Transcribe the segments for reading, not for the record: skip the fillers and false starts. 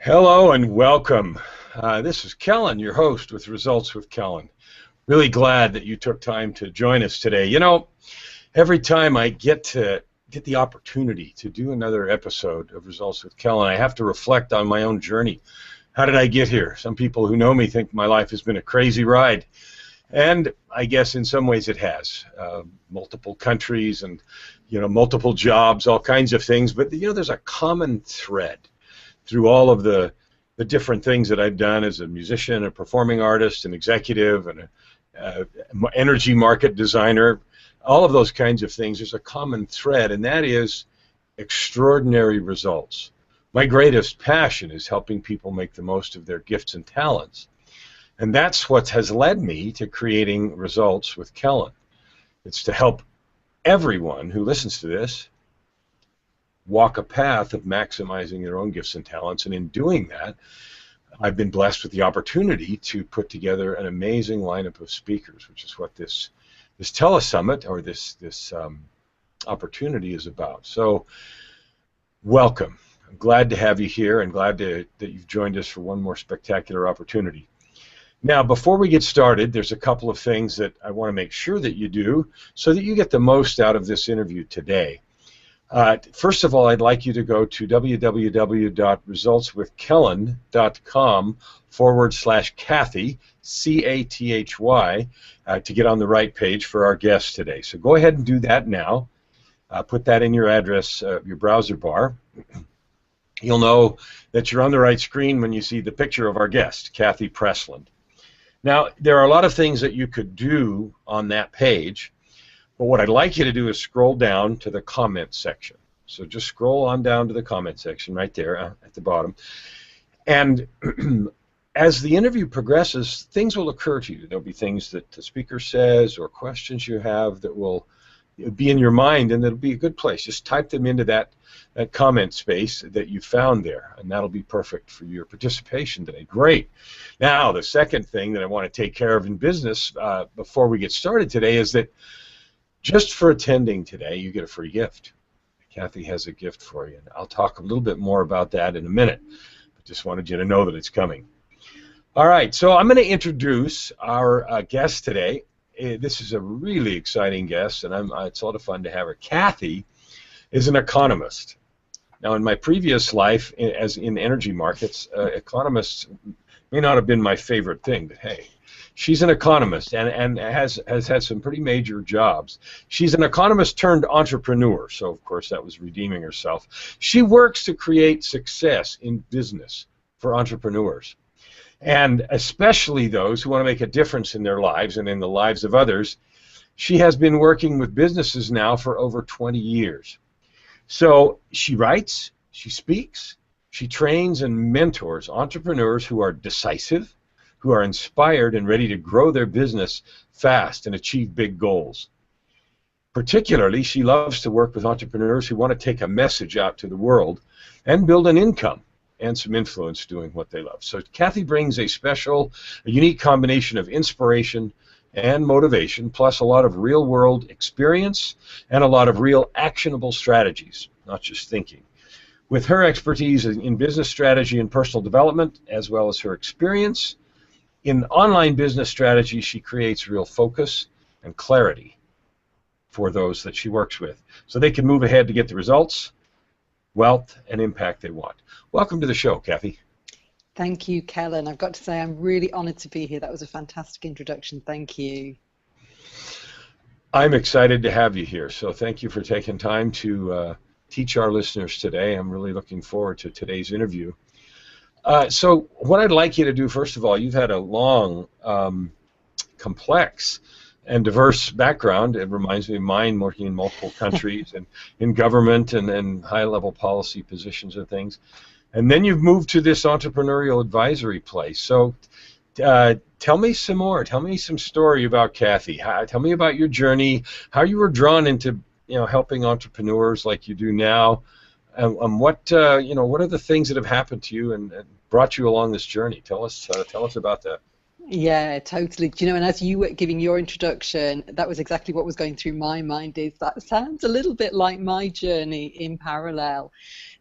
Hello and welcome. This is Kellen, your host with Results with Kellen. Really glad that you took time to join us today. You know, every time I get the opportunity to do another episode of Results with Kellen, I have to reflect on my own journey. How did I get here? Some people who know me think my life has been a crazy ride. And I guess in some ways it has. Multiple countries and, multiple jobs, all kinds of things. But, there's a common thread through all of the different things that I've done as a musician, a performing artist, an executive, and an energy market designer, all of those kinds of things. There's a common thread, and that is extraordinary results. My greatest passion is helping people make the most of their gifts and talents. And that's what has led me to creating Results with Kellen. It's to help everyone who listens to this walk a path of maximizing their own gifts and talents, and in doing that, I've been blessed with the opportunity to put together an amazing lineup of speakers, which is what this telesummit or this opportunity is about. So, welcome. I'm glad to have you here, and glad that you've joined us for one more spectacular opportunity. Now, before we get started, there's a couple of things that I want to make sure that you do so that you get the most out of this interview today. First of all, I'd like you to go to www.resultswithkellen.com/Cathy, C-A-T-H-Y, to get on the right page for our guest today. So go ahead and do that now. Put that in your address, your browser bar. You'll know that you're on the right screen when you see the picture of our guest, Cathy Presland. Now, there are a lot of things that you could do on that page. But what I'd like you to do is scroll down to the comment section. So just scroll on down to the comment section right there at the bottom. And as the interview progresses, things will occur to you. There'll be things that the speaker says or questions you have that will be in your mind, and it'll be a good place. Just type them into that comment space that you found there, and that'll be perfect for your participation today. Great. Now, the second thing that I want to take care of in business before we get started today is that just for attending today, you get a free gift. Cathy has a gift for you, and I'll talk a little bit more about that in a minute. But just wanted you to know that it's coming. All right, so I'm going to introduce our guest today. This is a really exciting guest, and it's a lot of fun to have her. Cathy is an economist. Now, in my previous life, as in energy markets, economists may not have been my favorite thing, but hey. She's an economist and has had some pretty major jobs. She's an economist turned entrepreneur, so of course that was redeeming herself. She works to create success in business for entrepreneurs, and especially those who want to make a difference in their lives and in the lives of others. She has been working with businesses now for over 20 years. So she writes, she speaks, she trains and mentors entrepreneurs who are decisive, who are inspired and ready to grow their business fast and achieve big goals. Particularly, she loves to work with entrepreneurs who want to take a message out to the world and build an income and some influence doing what they love. So Cathy brings a unique combination of inspiration and motivation, plus a lot of real-world experience and a lot of real actionable strategies, not just thinking. With her expertise in business strategy and personal development, as well as her experience in online business strategy, she creates real focus and clarity for those that she works with, so they can move ahead to get the results, wealth, and impact they want. Welcome to the show, Cathy. Thank you, Kellen. I've got to say I'm really honored to be here. That was a fantastic introduction. Thank you. I'm excited to have you here, so thank you for taking time to teach our listeners today. I'm really looking forward to today's interview. So what I'd like you to do, first of all, you've had a long, complex, and diverse background. It reminds me of mine, working in multiple countries and in government and high-level policy positions and things. And then you've moved to this entrepreneurial advisory place. So tell me some more. Tell me some story about Cathy. Tell me about your journey, how you were drawn into helping entrepreneurs like you do now. What are the things that have happened to you and brought you along this journey? Tell us about that. Yeah, totally. Do you know, and as you were giving your introduction, that was exactly what was going through my mind is that sounds a little bit like my journey in parallel.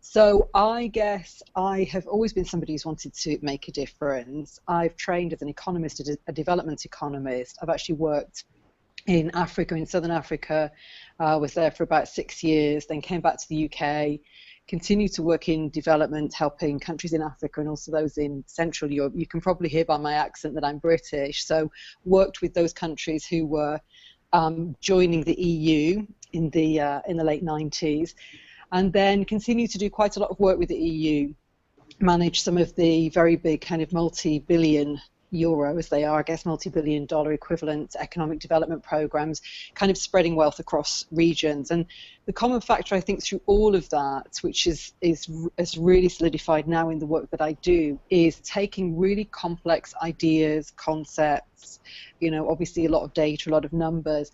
So I guess I have always been somebody who's wanted to make a difference. I've trained as an economist, a development economist. I've actually worked in Africa, in Southern Africa, was there for about 6 years, then came back to the UK, continued to work in development, helping countries in Africa and also those in Central Europe. You can probably hear by my accent that I'm British. So worked with those countries who were joining the EU in the late 90s, and then continued to do quite a lot of work with the EU, manage some of the very big kind of multi-billion euro, as they are, I guess, multi-billion dollar equivalent economic development programs, kind of spreading wealth across regions. And the common factor, I think, through all of that, which is really solidified now in the work that I do, is taking really complex ideas, concepts, obviously a lot of data, a lot of numbers,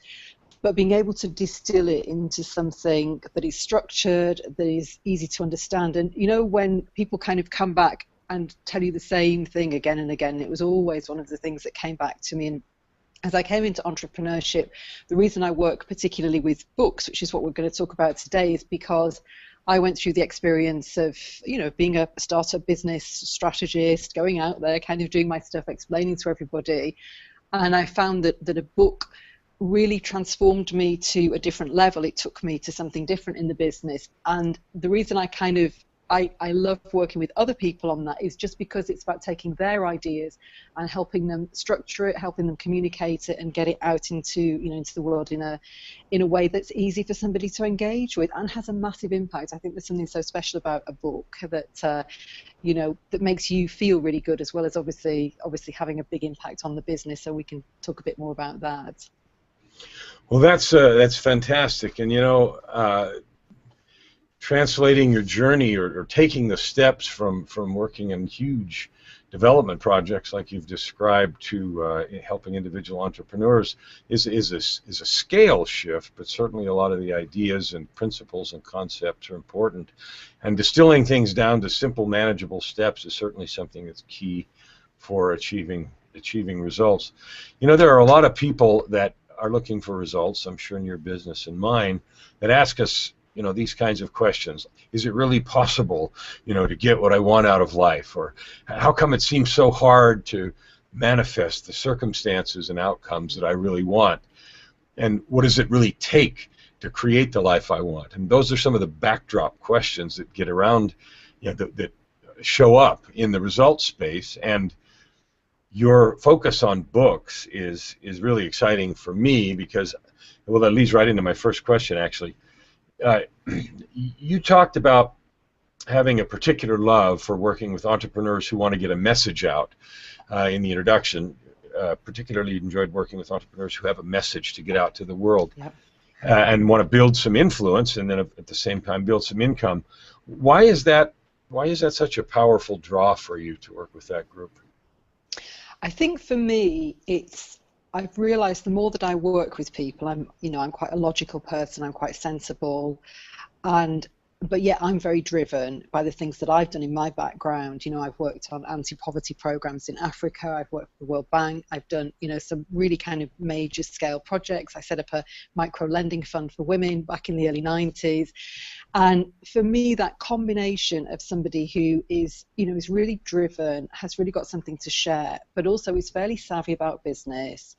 but being able to distill it into something that is structured, that is easy to understand. And when people kind of come back and tell you the same thing again and again, it was always one of the things that came back to me. And as I came into entrepreneurship, the reason I work particularly with books, which is what we're going to talk about today, is because I went through the experience of, being a startup business strategist, going out there, kind of doing my stuff, explaining to everybody. And I found that a book really transformed me to a different level. It took me to something different in the business. And the reason I love working with other people on that is just because it's about taking their ideas and helping them structure it, helping them communicate it and get it out into the world in a way that's easy for somebody to engage with and has a massive impact. I think there's something so special about a book that that makes you feel really good, as well as obviously having a big impact on the business. So we can talk a bit more about that. Well, that's fantastic, and translating your journey or taking the steps from working in huge development projects like you've described to helping individual entrepreneurs is a scale shift, but certainly a lot of the ideas and principles and concepts are important, and distilling things down to simple, manageable steps is certainly something that's key for achieving results. There are a lot of people that are looking for results, I'm sure in your business and mine, that ask us, these kinds of questions. Is it really possible, to get what I want out of life? Or how come it seems so hard to manifest the circumstances and outcomes that I really want? And what does it really take to create the life I want? And those are some of the backdrop questions that get around, that show up in the results space. And your focus on books is really exciting for me because, well, that leads right into my first question, actually. You talked about having a particular love for working with entrepreneurs who want to get a message out in the introduction. Particularly enjoyed working with entrepreneurs who have a message to get out to the world. Yep. And want to build some influence and then at the same time build some income. Why is that such a powerful draw for you to work with that group? I think for me, I've realized the more that I work with people, I'm quite a logical person, I'm quite sensible, but yet I'm very driven by the things that I've done in my background. I've worked on anti-poverty programs in Africa, I've worked for the World Bank, I've done, some really kind of major scale projects. I set up a micro lending fund for women back in the early 90s. And for me, that combination of somebody who is really driven, has really got something to share, but also is fairly savvy about business,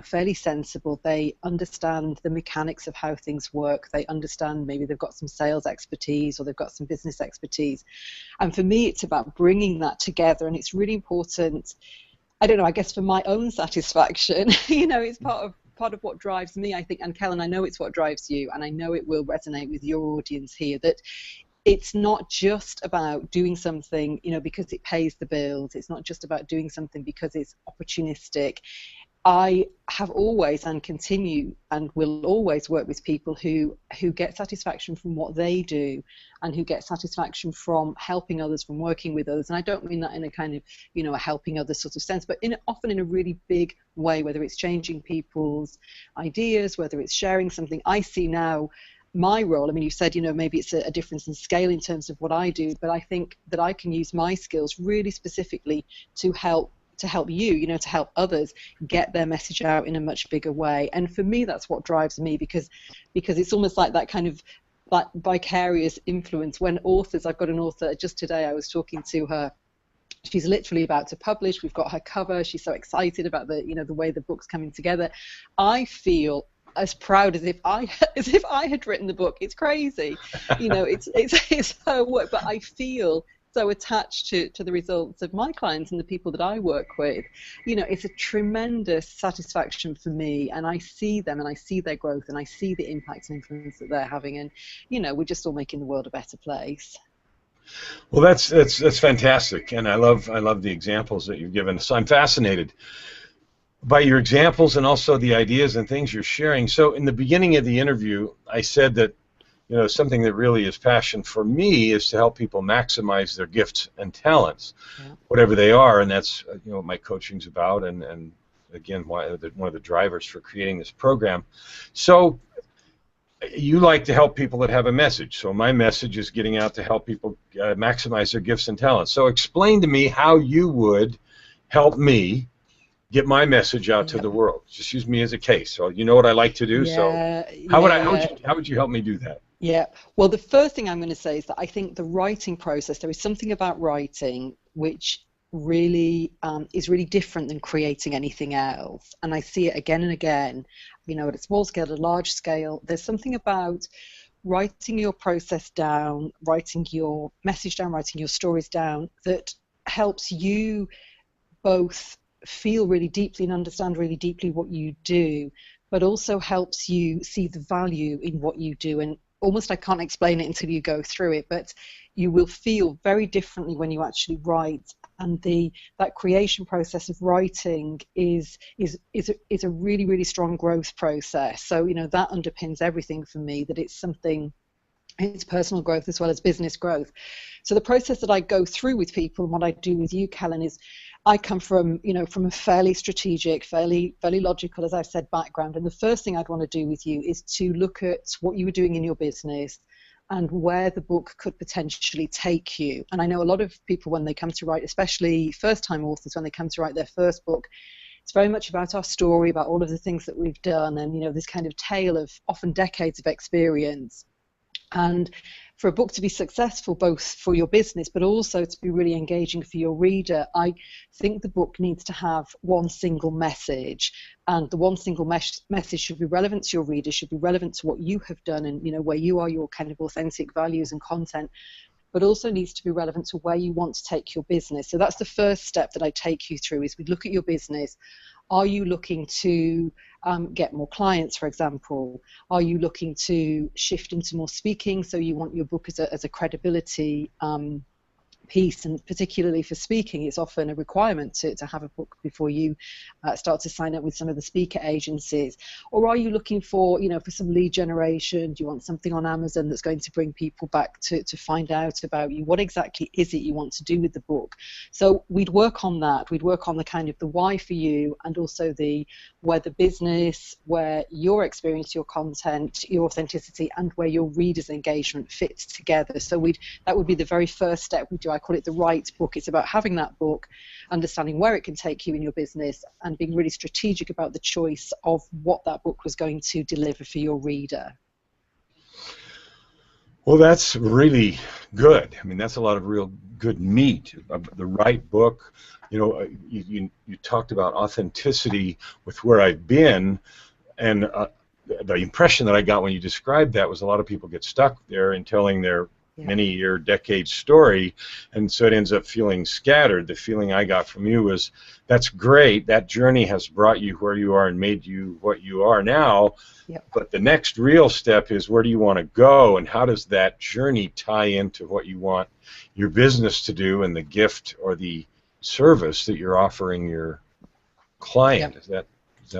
fairly sensible. They understand the mechanics of how things work. They understand maybe they've got some sales expertise or they've got some business expertise. And for me, it's about bringing that together. And it's really important, I don't know, I guess for my own satisfaction, it's part of what drives me, I think, and Kellen, I know it's what drives you, and I know it will resonate with your audience here, that it's not just about doing something, because it pays the bills. It's not just about doing something because it's opportunistic. I have always and continue and will always work with people who get satisfaction from what they do and who get satisfaction from helping others, from working with others. And I don't mean that in a kind of, a helping others sort of sense, but often in a really big way, whether it's changing people's ideas, whether it's sharing something. I see now my role, you said, maybe it's a difference in scale in terms of what I do, but I think that I can use my skills really specifically to help help you, you know, to help others get their message out in a much bigger way. And for me, that's what drives me, because it's almost like that kind of like vicarious influence. When authors, I've got an author just today, I was talking to her. She's literally about to publish. We've got her cover. She's so excited about the, you know, the way the book's coming together. I feel as proud as if I had written the book. It's crazy, you know. It's her work, but I feel so attached to the results of my clients and the people that I work with. You know, it's a tremendous satisfaction for me, and I see them and I see their growth and I see the impact and influence that they're having, and you know, we're just all making the world a better place. Well, that's fantastic, and I love the examples that you've given. So I'm fascinated by your examples and also the ideas and things you're sharing. So in the beginning of the interview, I said that, you know, something that really is passion for me is to help people maximize their gifts and talents, whatever they are, and that's, you know, what my coaching's about, and again, one of the drivers for creating this program. So you like to help people that have a message. So my message is getting out to help people maximize their gifts and talents. So explain to me how you would help me get my message out to the world. Just use me as a case. So you know what I like to do. So how would you help me do that? Yeah. Well, the first thing I'm going to say is that I think the writing process, there is something about writing which really is really different than creating anything else. And I see it again and again, you know, at a small scale, at a large scale. There's something about writing your process down, writing your message down, writing your stories down, that helps you both feel really deeply and understand really deeply what you do, but also helps you see the value in what you do. And almost, I can't explain it until you go through it, but you will feel very differently when you actually write. And that creation process of writing is a really, really strong growth process. So, you know, that underpins everything for me, that it's something, it's personal growth as well as business growth. So the process that I go through with people, and what I do with you, Kellen, is I come from, you know, from a fairly strategic, fairly logical, as I've said, background. And the first thing I'd want to do with you is to look at what you were doing in your business and where the book could potentially take you. And I know a lot of people, when they come to write, especially first-time authors, when they come to write their first book, it's very much about our story, about all of the things that we've done, and, you know, this kind of tale of often decades of experience. And for a book to be successful, both for your business but also to be really engaging for your reader, I think the book needs to have one single message, and the one single message should be relevant to your reader, should be relevant to what you have done and, you know, where you are, your kind of authentic values and content, but also needs to be relevant to where you want to take your business. So that's the first step that I take you through, is we look at your business. Are you looking to get more clients, for example? Are you looking to shift into more speaking? So you want your book as a credibility piece, and particularly for speaking, it's often a requirement to have a book before you start to sign up with some of the speaker agencies. Or are you looking for, you know, for some lead generation? Do you want something on Amazon that's going to bring people back to find out about you? What exactly is it you want to do with the book? So we'd work on that. We'd work on the kind of the why for you, and also the where the business, where your experience, your content, your authenticity, and where your reader's engagement fits together. So that would be the very first step we do. I call it the right book. It's about having that book, understanding where it can take you in your business, and being really strategic about the choice of what that book was going to deliver for your reader. Well, that's really good. I mean, that's a lot of real good meat. The right book. You know, you talked about authenticity with where I've been, and the impression that I got when you described that was a lot of people get stuck there in telling their many-year, decade story, and so it ends up feeling scattered. The feeling I got from you was, that's great, that journey has brought you where you are and made you what you are now, but the next real step is, where do you want to go, and how does that journey tie into what you want your business to do and the gift or the service that you're offering your client? Is that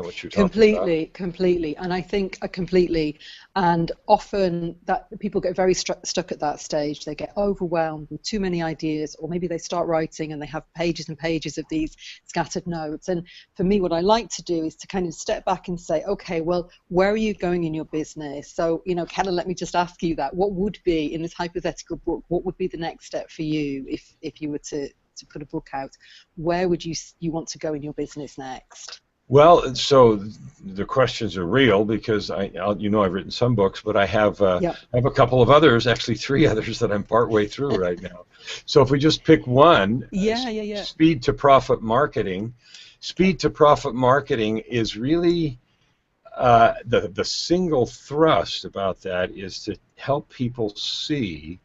what you're talking about? Completely. And I think completely. And often that people get very stuck at that stage. They get overwhelmed with too many ideas, or maybe they start writing and they have pages and pages of these scattered notes. And for me, what I like to do is to kind of step back and say, okay, well, where are you going in your business? So, you know, Kellen, let me just ask you that. What would be, in this hypothetical book, what would be the next step for you if you were to to put a book out, where would you want to go in your business next? Well, so the questions are real because I've written some books, but I have a couple of others, actually 3 others that I'm partway through right now. So if we just pick one, speed to profit marketing. Speed to profit marketing is really the single thrust about that is to help people see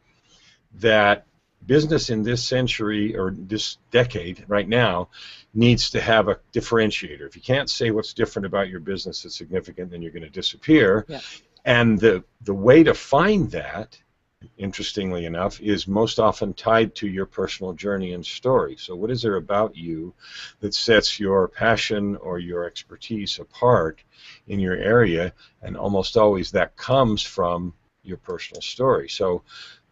that business in this century or this decade right now needs to have a differentiator. If you can't say what's different about your business that's significant, then you're going to disappear. Yeah. And the way to find that, interestingly enough, is most often tied to your personal journey and story. So what is there about you that sets your passion or your expertise apart in your area? And almost always that comes from your personal story. So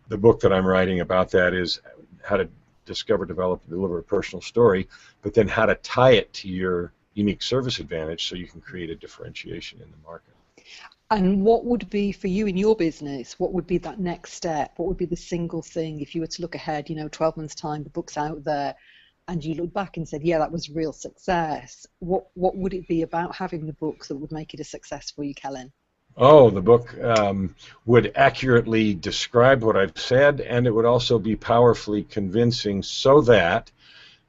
the book that I'm writing about that is how to discover, develop, and deliver a personal story, but then how to tie it to your unique service advantage so you can create a differentiation in the market. And what would be for you in your business, what would be that next step? What would be the single thing if you were to look ahead, 12 months time, the book's out there, and you look back and said, yeah, that was real success. What would it be about having the book that would make it a success for you, Kellen? Oh, the book would accurately describe what I've said, and it would also be powerfully convincing so that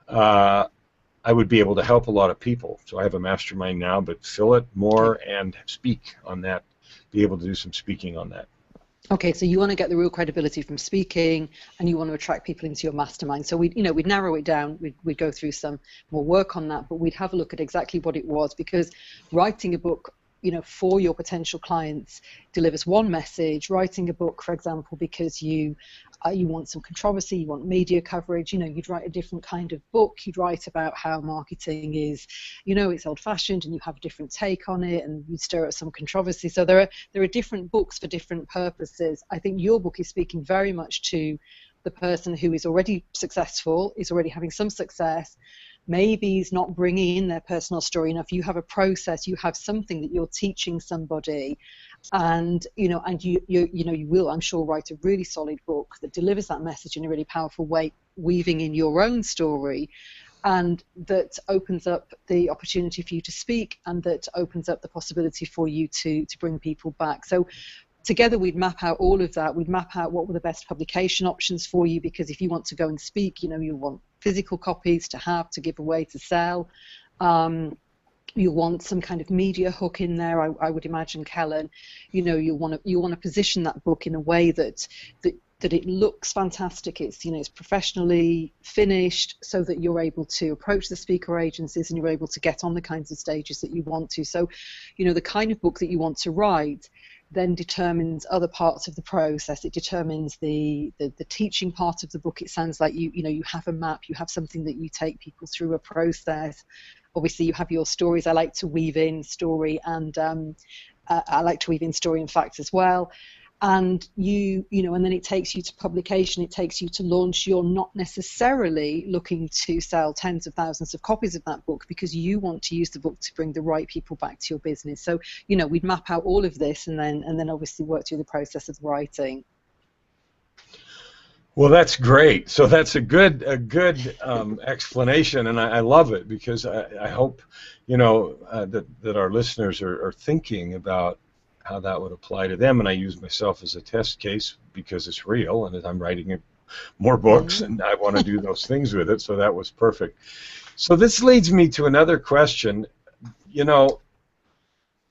I would be able to help a lot of people. So I have a mastermind now, but fill it more and speak on that, be able to do some speaking on that. Okay, so you want to get the real credibility from speaking, and you want to attract people into your mastermind. So we'd narrow it down. We'd go through some more work on that, but we'd have a look at exactly what it was, because writing a book, for your potential clients delivers one message. Writing a book, for example, because you want some controversy, you want media coverage, you'd write a different kind of book. You'd write about how marketing is, it's old-fashioned and you have a different take on it, and you stir up some controversy. So there are different books for different purposes. I think your book is speaking very much to the person who is already successful, is already having some success, maybe is not bringing in their personal story enough. You have a process, you have something that you're teaching somebody, and you will, I'm sure, write a really solid book that delivers that message in a really powerful way, weaving in your own story, and that opens up the opportunity for you to speak, and that opens up the possibility for you to bring people back. So together we'd map out all of that. We'd map out what were the best publication options for you, because if you want to go and speak, you want physical copies to have, to give away, to sell. You want some kind of media hook in there, I would imagine, Kellen. You want to position that book in a way that it looks fantastic. It's professionally finished, so that you're able to approach the speaker agencies and you're able to get on the kinds of stages that you want to. So, the kind of book that you want to write then determines other parts of the process. It determines the teaching part of the book. It sounds like you have a map, you have something that you take people through a process. Obviously, you have your stories. I like to weave in story and facts as well. And and then it takes you to publication, it takes you to launch. You're not necessarily looking to sell tens of thousands of copies of that book, because you want to use the book to bring the right people back to your business. So, we'd map out all of this and then obviously work through the process of writing. Well, that's great. So that's a good explanation, and I love it, because I hope that our listeners are thinking about how that would apply to them. And I use myself as a test case because it's real, and I'm writing more books, and I want to do those things with it. So that was perfect. So this leads me to another question.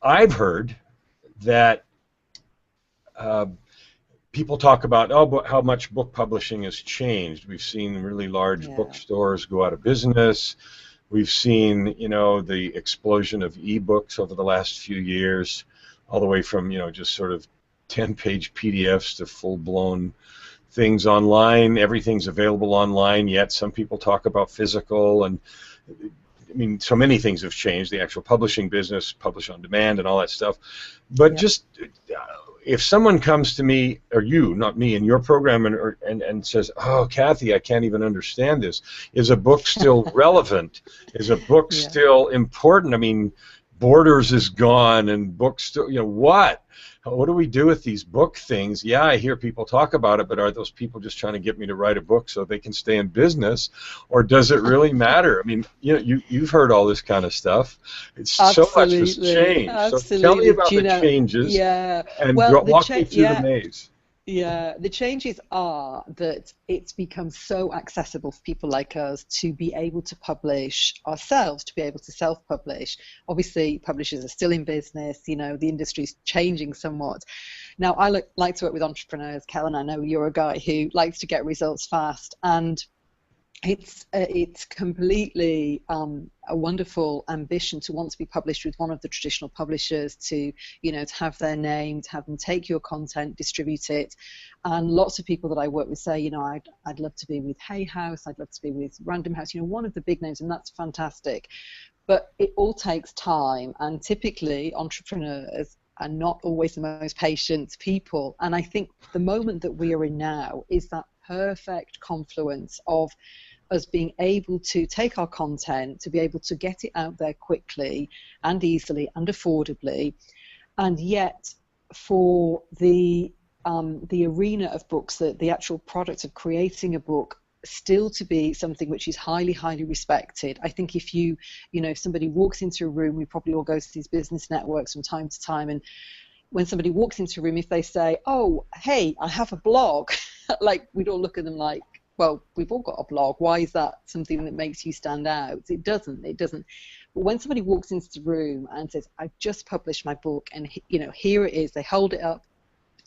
I've heard that people talk about how much book publishing has changed. We've seen really large bookstores go out of business. We've seen the explosion of ebooks over the last few years, all the way from just sort of 10-page PDFs to full-blown things online. Everything's available online, yet some people talk about physical, and so many things have changed. The actual publishing business, publish on demand, and all that stuff. But just if someone comes to me, or you, not me, in your program and says, "Oh, Cathy, I can't even understand this. Is a book still relevant? Is a book still important?" Borders is gone and books, you know, what do we do with these book things? Yeah, I hear people talk about it, but are those people just trying to get me to write a book so they can stay in business, or does it really matter? I mean, you know, you've heard all this kind of stuff. It's so much has changed. Absolutely. So tell me about the changes, yeah. and Well, walk me through the maze. Yeah, the changes are that it's become so accessible for people like us to be able to publish ourselves, to be able to self-publish. Obviously, publishers are still in business, you know, the industry's changing somewhat. Now, I like to work with entrepreneurs. Kellen, I know you're a guy who likes to get results fast, and it's completely a wonderful ambition to want to be published with one of the traditional publishers, to, you know, to have their name, to have them take your content, distribute it. And lots of people that I work with say, you know, I'd love to be with Hay House, I'd love to be with Random House, you know, one of the big names, and that's fantastic. But it all takes time, and typically entrepreneurs are not always the most patient people. And I think the moment that we are in now is that perfect confluence of us being able to take our content, to be able to get it out there quickly and easily and affordably, and yet for the arena of books, the actual product of creating a book, still to be something which is highly, highly respected. I think if if somebody walks into a room, we probably all go to these business networks from time to time, and when somebody walks into a room, if they say, "Oh, hey, I have a blog," like, we'd all look at them like, well, we've all got a blog. Why is that something that makes you stand out? It doesn't. But when somebody walks into the room and says, "I've just published my book, and you know, here it is," they hold it up,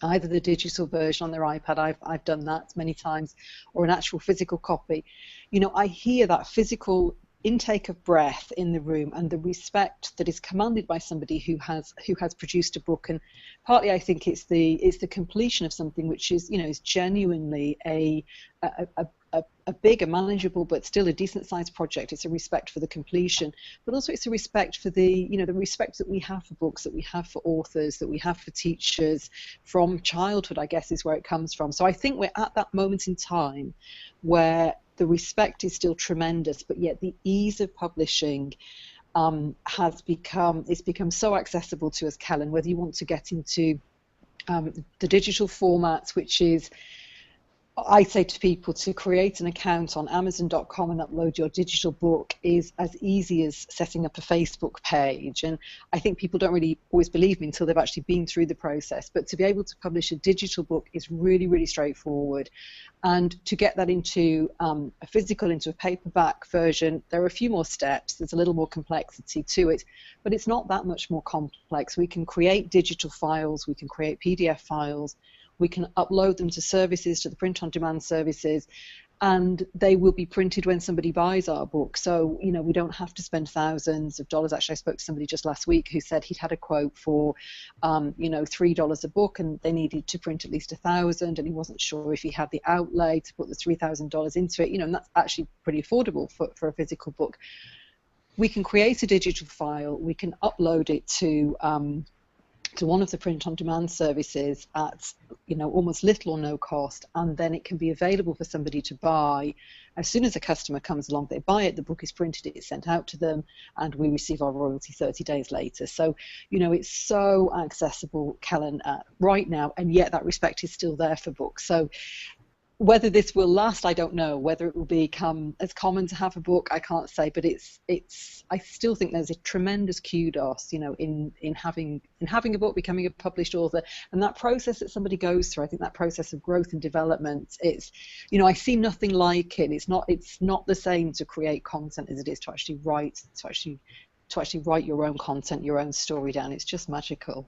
either the digital version on their iPad, I've done that many times, or an actual physical copy. You know, I hear that physical intake of breath in the room and the respect that is commanded by somebody who has produced a book. And partly I think it's the completion of something which is, you know, is genuinely a big and manageable but still a decent sized project. It's a respect for the completion, but also it's a respect for the respect that we have for books, that we have for authors, that we have for teachers from childhood, I guess, is where it comes from. So I think we're at that moment in time where the respect is still tremendous, but yet the ease of publishing has become so accessible to us, Kellen, whether you want to get into the digital formats, which is, I say to people, to create an account on Amazon.com and upload your digital book is as easy as setting up a Facebook page. And I think people don't really always believe me until they've actually been through the process. But to be able to publish a digital book is really, really straightforward. And to get that into a physical, into a paperback version, there are a few more steps. There's a little more complexity to it, but it's not that much more complex. We can create digital files, we can create PDF files, we can upload them to services, to the print-on-demand services, and they will be printed when somebody buys our book. So, you know, we don't have to spend thousands of dollars. Actually, I spoke to somebody just last week who said he'd had a quote for, $3 a book, and they needed to print at least 1,000, and he wasn't sure if he had the outlay to put the $3,000 into it. You know, and that's actually pretty affordable for a physical book. We can create a digital file. We can upload it to one of the print-on-demand services at, you know, almost little or no cost, and then it can be available for somebody to buy. As soon as a customer comes along, they buy it, the book is printed, it's sent out to them, and we receive our royalty 30 days later. So, you know, it's so accessible, Kellen, right now, and yet that respect is still there for books. So whether this will last, I don't know. Whether it will become as common to have a book, I can't say. But I still think there's a tremendous kudos, you know, in having a book, becoming a published author, and that process that somebody goes through. I think that process of growth and development. It's, you know, I see nothing like it. It's not the same to create content as it is to actually write your own content, your own story down. It's just magical.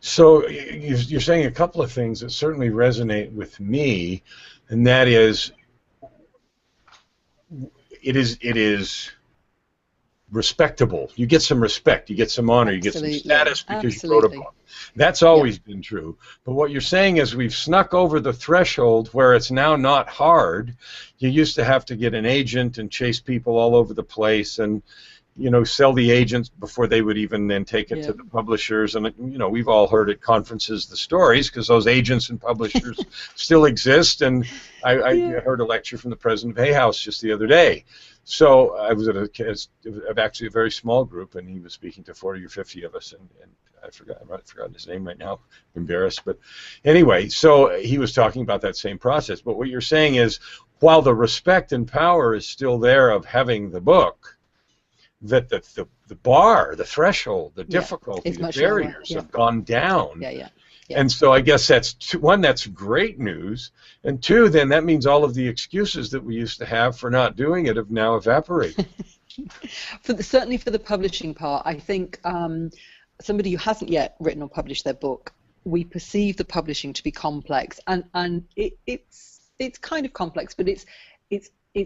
So you're saying a couple of things that certainly resonate with me, and that is, it is respectable. You get some respect, you get some honor, you get some status because you wrote a book. That's always been true. But what you're saying is we've snuck over the threshold where it's now not hard. You used to have to get an agent and chase people all over the place and, you know, sell the agents before they would even then take it to the publishers. And, you know, we've all heard at conferences the stories because those agents and publishers still exist. And I heard a lecture from the president of Hay House just the other day. So I was actually a very small group, and he was speaking to 40 or 50 of us, and I've forgotten his name right now. I'm embarrassed, but anyway, so he was talking about that same process. But what you're saying is, while the respect and power is still there of having the book, that the bar, the threshold, the difficulty, the barriers have gone down. Yeah. And so I guess that's one, that's great news, and two, then that means all of the excuses that we used to have for not doing it have now evaporated. Certainly for the publishing part, I think somebody who hasn't yet written or published their book, we perceive the publishing to be complex, and it's kind of complex, but it's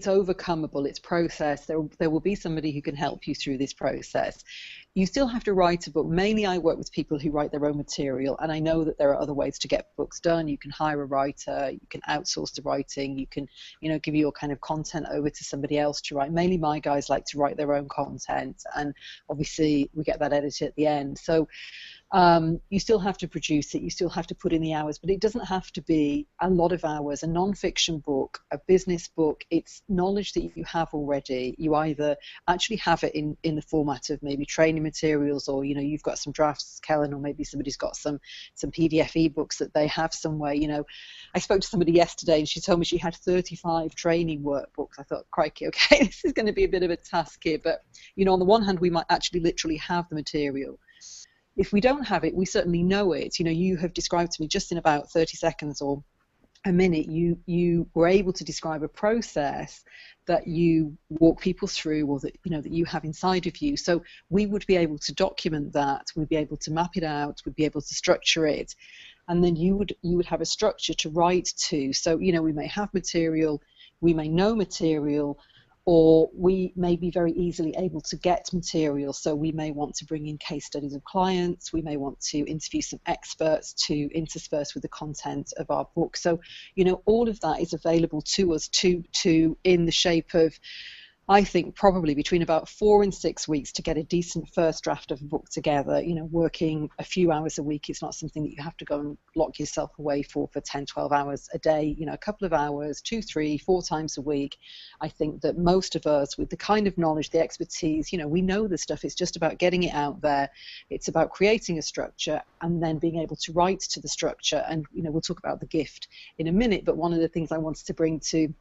overcomable, it's processed. There will be somebody who can help you through this process. You still have to write a book. Mainly I work with people who write their own material, and I know that there are other ways to get books done. You can hire a writer, you can outsource the writing, you can, give your kind of content over to somebody else to write. Mainly my guys like to write their own content, and obviously we get that edited at the end. So you still have to produce it, you still have to put in the hours, but it doesn't have to be a lot of hours. A non-fiction book, a business book, it's knowledge that you have already. You either actually have it in the format of maybe training materials, or you've got some drafts, Kellen, or maybe somebody's got some PDF ebooks that they have somewhere. I spoke to somebody yesterday and she told me she had 35 training workbooks. I thought, crikey, okay, this is going to be a bit of a task here. But on the one hand, we might actually literally have the material. If we don't have it, we certainly know it. You have described to me just in about 30 seconds or a minute, you were able to describe a process that you walk people through, or that that you have inside of you. So we would be able to document that, we'd be able to map it out, we'd be able to structure it, and then you would have a structure to write to. So we may have material, we may know material, or we may be very easily able to get material. So we may want to bring in case studies of clients, we may want to interview some experts to intersperse with the content of our book. So all of that is available to us to in the shape of, I think, probably between about 4 and 6 weeks to get a decent first draft of a book together. Working a few hours a week, it's not something that you have to go and lock yourself away for 10, 12 hours a day. A couple of hours, 2, 3, 4 times a week. I think that most of us, with the kind of knowledge, the expertise, we know the stuff. It's just about getting it out there. It's about creating a structure and then being able to write to the structure. And we'll talk about the gift in a minute, but one of the things I wanted to bring to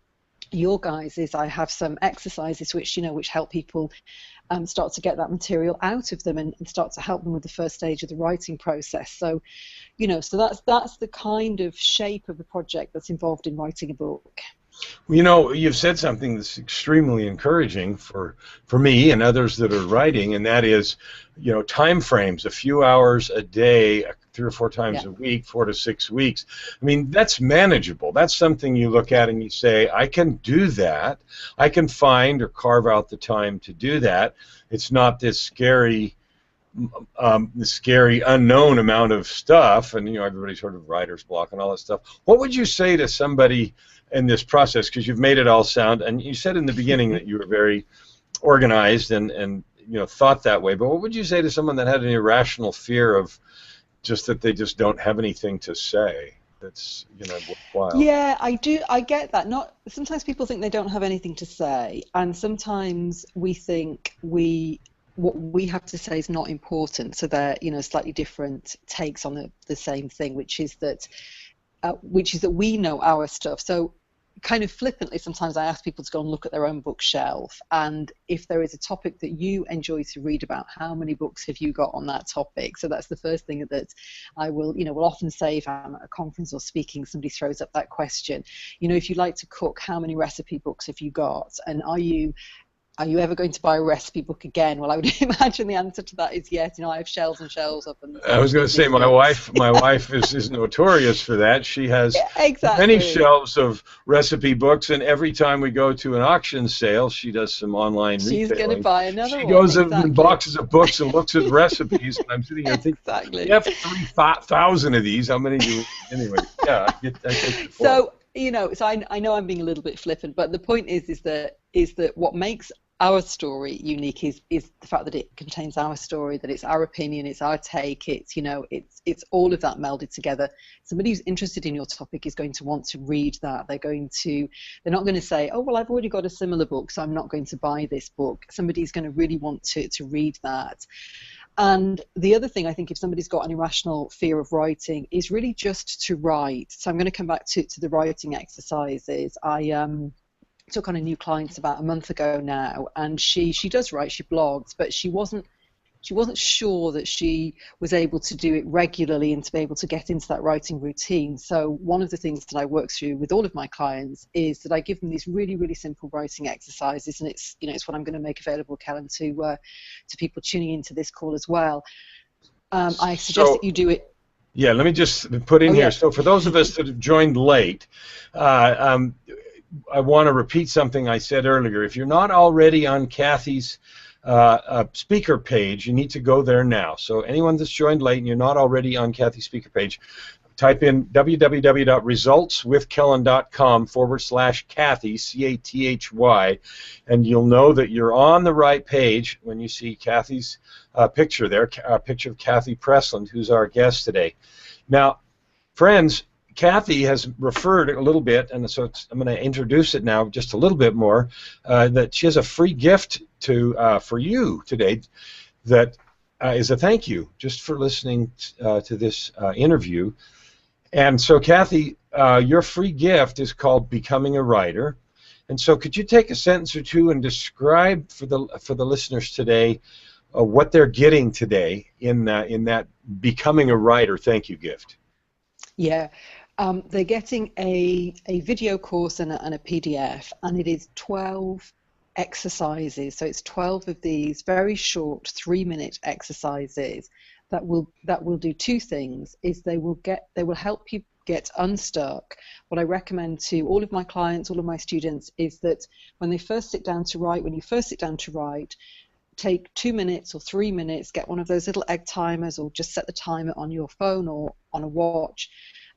your guys is I have some exercises which help people start to get that material out of them and start to help them with the first stage of the writing process. So so that's the kind of shape of the project that's involved in writing a book. You've said something that's extremely encouraging for me and others that are writing, and that is, time frames, a few hours a day, 3 or 4 times a week, 4 to 6 weeks. I mean, that's manageable. That's something you look at and you say, I can do that. I can find or carve out the time to do that. It's not this scary unknown amount of stuff, and everybody's heard of writer's block and all that stuff. What would you say to somebody in this process, because you've made it all sound, and you said in the beginning that you were very organized and thought that way, but what would you say to someone that had an irrational fear of just that they just don't have anything to say that's worthwhile? Yeah, I do. I get that. Sometimes people think they don't have anything to say, and sometimes we think what we have to say is not important. So they're slightly different takes on the same thing, which is that we know our stuff. So kind of flippantly, sometimes I ask people to go and look at their own bookshelf, and if there is a topic that you enjoy to read about, how many books have you got on that topic? So that's the first thing that I will often say if I'm at a conference or speaking, somebody throws up that question. If you like to cook, how many recipe books have you got? And are you ever going to buy a recipe book again? Well, I would imagine the answer to that is yes. I have shelves and shelves of them. I was going to say my wife is notorious for that. She has many shelves of recipe books, and every time we go to an auction sale, she does some online retailing. She's going to buy another one. She goes in boxes of books and looks at recipes, and I'm sitting here thinking, you have 3,000 of these. How many do you anyway? Yeah, I get the point. So I know I'm being a little bit flippant, but the point is that what makes our story unique is the fact that it contains our story, that it's our opinion, it's our take, it's, you know, it's all of that melded together. Somebody who's interested in your topic is going to want to read that. They're not going to say, oh, well, I've already got a similar book, so I'm not going to buy this book. Somebody's going to really want to read that. And the other thing, I think, if somebody's got an irrational fear of writing, is really just to write. So I'm going to come back to the writing exercises. I took on a new client about a month ago now, and she does write, she blogs, but she wasn't sure that she was able to do it regularly and to be able to get into that writing routine. So one of the things that I work through with all of my clients is that I give them these really, really simple writing exercises, and it's what I'm going to make available, Kellen, to people tuning into this call as well. I suggest that you do it. Yeah, let me just put in here. Yeah. So for those of us that have joined late, I want to repeat something I said earlier. If you're not already on Cathy's speaker page, you need to go there now. So anyone that's joined late and you're not already on Cathy's speaker page, type in www.resultswithkellen.com/Cathy, C-A-T-H-Y, and you'll know that you're on the right page when you see Cathy's picture there, a picture of Cathy Presland, who's our guest today. Now, friends, Cathy has referred a little bit, and so I'm going to introduce it now just a little bit more, that she has a free gift for you today that is a thank you just for listening to this interview. And so, Cathy, your free gift is called Becoming a Writer. And so could you take a sentence or two and describe for the listeners today what they're getting today in that Becoming a Writer thank you gift? Yeah. They're getting a video course and a PDF, and it is 12 exercises. So it's 12 of these very short 3-minute exercises that will do two things. Is they will help you get unstuck. What I recommend to all of my clients, all of my students, is that when you first sit down to write, take 2 minutes or 3 minutes, get one of those little egg timers, or just set the timer on your phone or on a watch,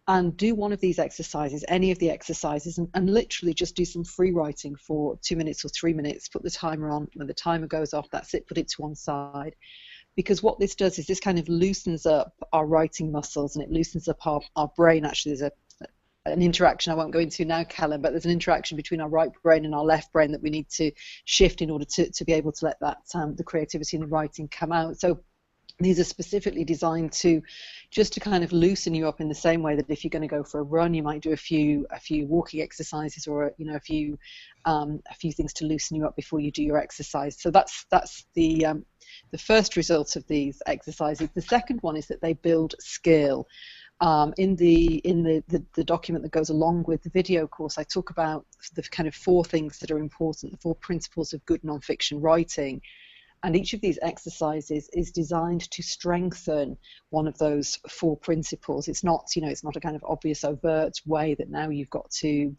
and do one of these exercises, any of the exercises, and literally just do some free writing for 2 minutes or 3 minutes. Put the timer on. When the timer goes off, that's it, put it to one side. Because what this does is this kind of loosens up our writing muscles, and it loosens up our brain. Actually, there's an interaction I won't go into now, Callum, but there's an interaction between our right brain and our left brain that we need to shift in order to be able to let that the creativity in the writing come out. So these are specifically designed to kind of loosen you up in the same way that if you're going to go for a run, you might do a few walking exercises, or a few things to loosen you up before you do your exercise. So that's the first result of these exercises. The second one is that they build skill. In the document that goes along with the video course, I talk about the kind of 4 things that are important, the 4 principles of good nonfiction writing. And each of these exercises is designed to strengthen one of those 4 principles. It's not a kind of obvious, overt way that now you've got to,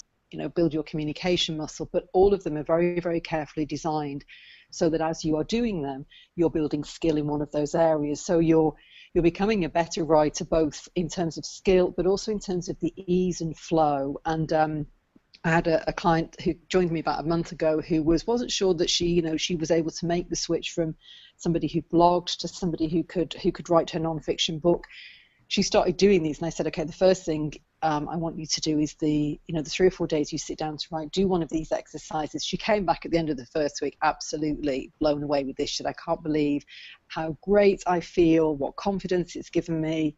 build your communication muscle, but all of them are very, very carefully designed so that as you are doing them, you're building skill in one of those areas. So you're becoming a better writer, both in terms of skill, but also in terms of the ease and flow. And I had a client who joined me about a month ago who wasn't sure that she was able to make the switch from somebody who blogged to somebody who could write her nonfiction book. She started doing these, and I said, okay, the first thing I want you to do is the 3 or 4 days you sit down to write, do one of these exercises. She came back at the end of the first week absolutely blown away with this. She said, I can't believe how great I feel, what confidence it's given me,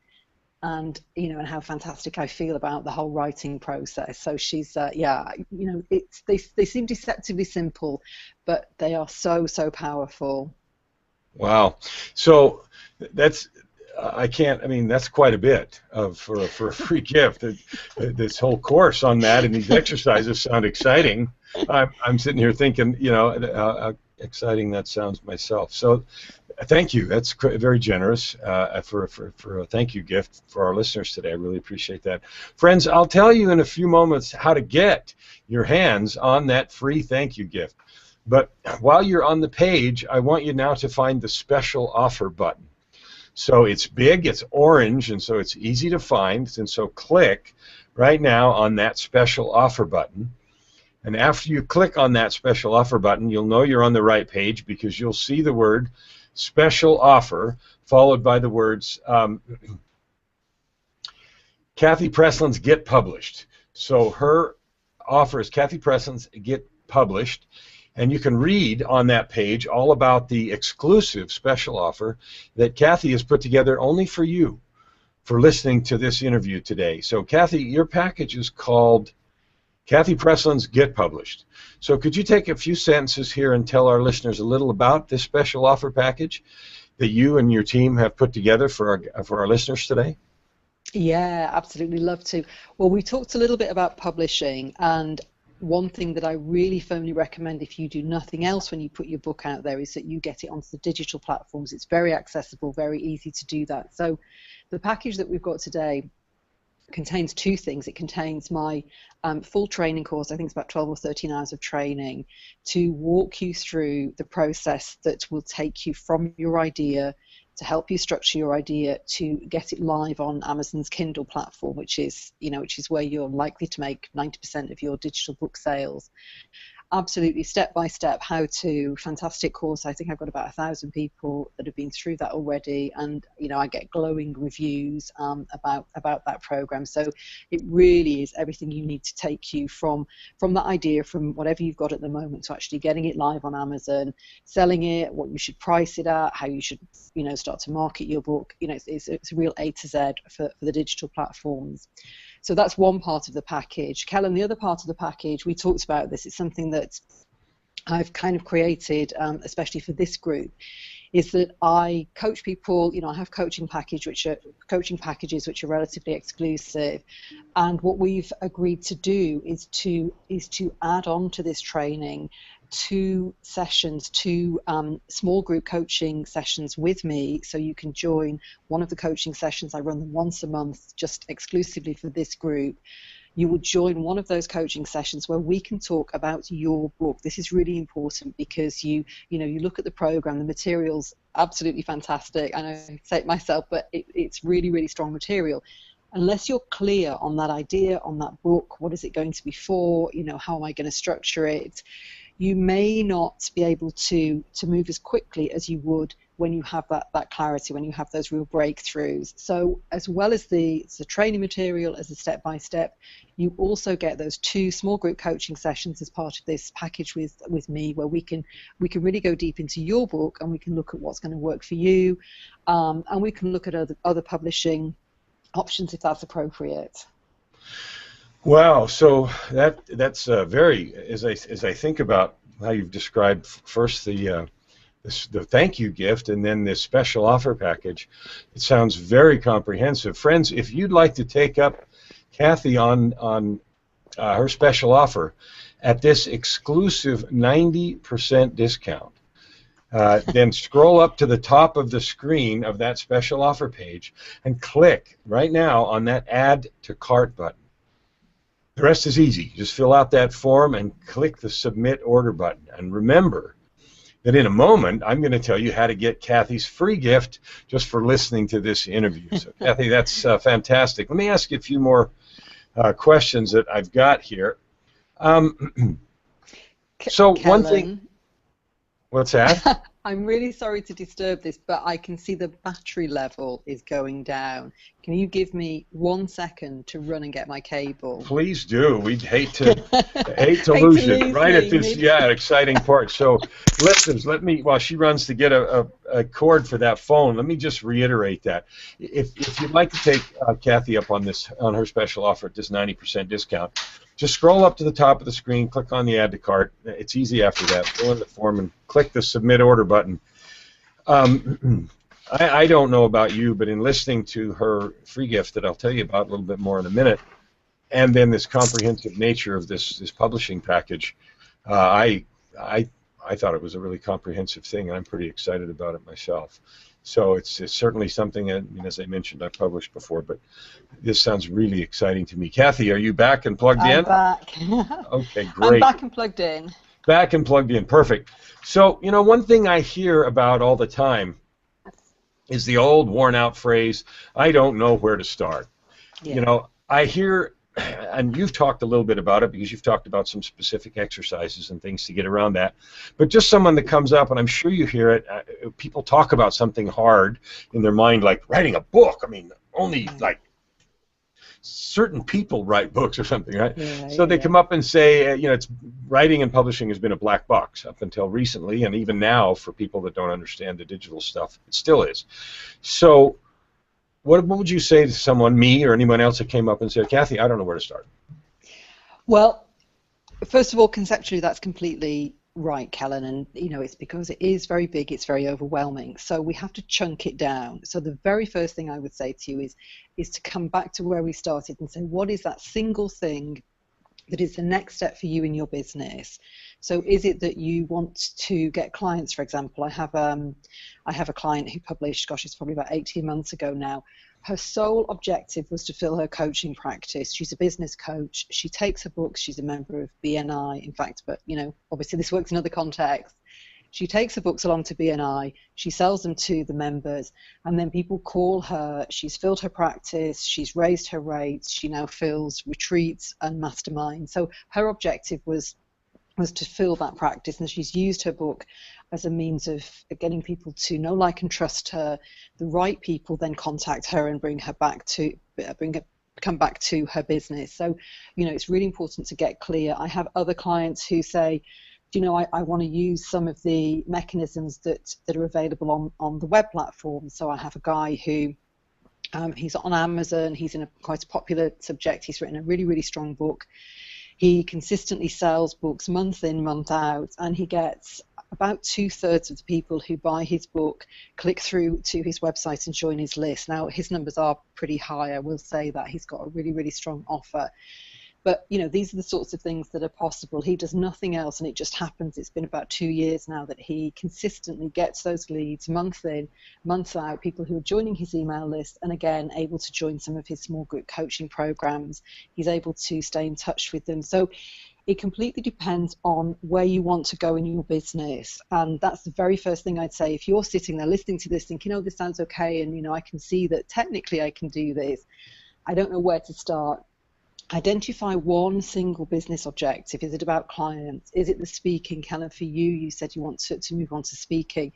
and and how fantastic I feel about the whole writing process. So she's they seem deceptively simple, but they are so powerful. Wow. So that's that's quite a bit for a free gift. This whole course on that and these exercises sound exciting. I'm sitting here thinking, how exciting that sounds myself. So thank you. That's very generous for a thank you gift for our listeners today. I really appreciate that. Friends, I'll tell you in a few moments how to get your hands on that free thank you gift. But while you're on the page, I want you now to find the special offer button. So it's big, it's orange, and so it's easy to find. And so click right now on that special offer button. And after you click on that special offer button, you'll know you're on the right page because you'll see the word special offer followed by the words Cathy Presland's Get Published. So her offer is Cathy Presland's Get Published, and you can read on that page all about the exclusive special offer that Cathy has put together only for you for listening to this interview today. So Cathy, your package is called Cathy Presland's Get Published. So could you take a few sentences here and tell our listeners a little about this special offer package that you and your team have put together for our listeners today? Yeah, absolutely, love to. Well, we talked a little bit about publishing, and one thing that I really firmly recommend if you do nothing else when you put your book out there is that you get it onto the digital platforms. It's very accessible, very easy to do that. So the package that we've got today contains two things. It contains my full training course. I think it's about 12 or 13 hours of training to walk you through the process that will take you from your idea, to help you structure your idea, to get it live on Amazon's Kindle platform, which is where you're likely to make 90% of your digital book sales. Absolutely step-by-step how-to, fantastic course. I think I've got about 1,000 people that have been through that already, and I get glowing reviews about that program. So it really is everything you need to take you from that idea, from whatever you've got at the moment, to actually getting it live on Amazon, selling it, what you should price it at, how you should start to market your book. It's a real A to Z for the digital platforms. So that's one part of the package. Kellen, the other part of the package, we talked about this, it's something that I've kind of created, especially for this group, is that I coach people. I have coaching packages which are relatively exclusive, and what we've agreed to do is to add on to this training two small group coaching sessions with me. So you can join one of the coaching sessions. I run them once a month just exclusively for this group. You would join one of those coaching sessions where we can talk about your book. This is really important because you look at the program, the material's absolutely fantastic. I know I say it myself, but it's really, really strong material. Unless you're clear on that idea, on that book, what is it going to be for, how am I going to structure it, you may not be able to move as quickly as you would when you have that clarity, when you have those real breakthroughs. So as well as the training material, as a step-by-step, you also get those two small group coaching sessions as part of this package with me, where we can really go deep into your book, and we can look at what's going to work for you, and we can look at other publishing options if that's appropriate. Wow, so that's very, as I think about how you've described first the thank you gift and then this special offer package, it sounds very comprehensive. Friends, if you'd like to take up Cathy on her special offer at this exclusive 90% discount, then scroll up to the top of the screen of that special offer page and click right now on that Add to Cart button. The rest is easy. Just fill out that form and click the Submit Order button. And remember that in a moment, I'm going to tell you how to get Cathy's free gift just for listening to this interview. So, Cathy, that's fantastic. Let me ask you a few more questions that I've got here. So Kellen, one thing... What's that? I'm really sorry to disturb this, but I can see the battery level is going down. Can you give me 1 second to run and get my cable? Please do. We'd hate to lose it right at this exciting part. So, listeners, while she runs to get a cord for that phone, let me just reiterate that. If you'd like to take Cathy up on her special offer at this 90% discount, just scroll up to the top of the screen, click on the Add to Cart. It's easy after that. Fill in the form and click the Submit Order button. I don't know about you, but in listening to her free gift that I'll tell you about a little bit more in a minute, and then this comprehensive nature of this publishing package, I thought it was a really comprehensive thing, and I'm pretty excited about it myself. So it's certainly something, as I mentioned, I've published before, but this sounds really exciting to me. Cathy, are you back and plugged in? I'm back. Okay, great. I'm back and plugged in. Back and plugged in, perfect. So, one thing I hear about all the time is the old worn-out phrase, I don't know where to start. Yeah. I hear and you've talked a little bit about it because you've talked about some specific exercises and things to get around that. But just someone that comes up, and I'm sure you hear it, people talk about something hard in their mind, like writing a book. I mean, only like certain people write books or something, right? Yeah, so they come up and say, it's writing and publishing has been a black box up until recently, and even now for people that don't understand the digital stuff, it still is. So what would you say to someone, me or anyone else that came up and said, Cathy, I don't know where to start? Well, first of all, conceptually, that's completely right, Kellen, and it's because it is very big, it's very overwhelming, so we have to chunk it down. So the very first thing I would say to you is to come back to where we started and say, what is that single thing that is the next step for you in your business? So is it that you want to get clients, for example? I have a client who published, gosh, it's probably about 18 months ago now. Her sole objective was to fill her coaching practice. She's a business coach. She takes her books. She's a member of BNI, in fact, but obviously this works in other contexts. She takes her books along to BNI, she sells them to the members, and then people call her. She's filled her practice, she's raised her rates, she now fills retreats and masterminds. So her objective was to fill that practice, and she's used her book as a means of getting people to know, like, and trust her. The right people then contact her and come back to her business. So, it's really important to get clear. I have other clients who say, I want to use some of the mechanisms that are available on the web platform. So I have a guy who, he's on Amazon, he's in quite a popular subject, he's written a really, really strong book. He consistently sells books month in, month out, and he gets about 2/3 of the people who buy his book click through to his website and join his list. Now, his numbers are pretty high, I will say that. He's got a really, really strong offer. But, these are the sorts of things that are possible. He does nothing else, and it just happens. It's been about 2 years now that he consistently gets those leads month in, month out, people who are joining his email list, and again, able to join some of his small group coaching programs. He's able to stay in touch with them. So it completely depends on where you want to go in your business. And that's the very first thing I'd say. If you're sitting there listening to this thinking, this sounds okay, and, I can see that technically I can do this, I don't know where to start. Identify one single business objective. Is it about clients? Is it the speaking? Kellen, for you, you said you want to move on to speaking.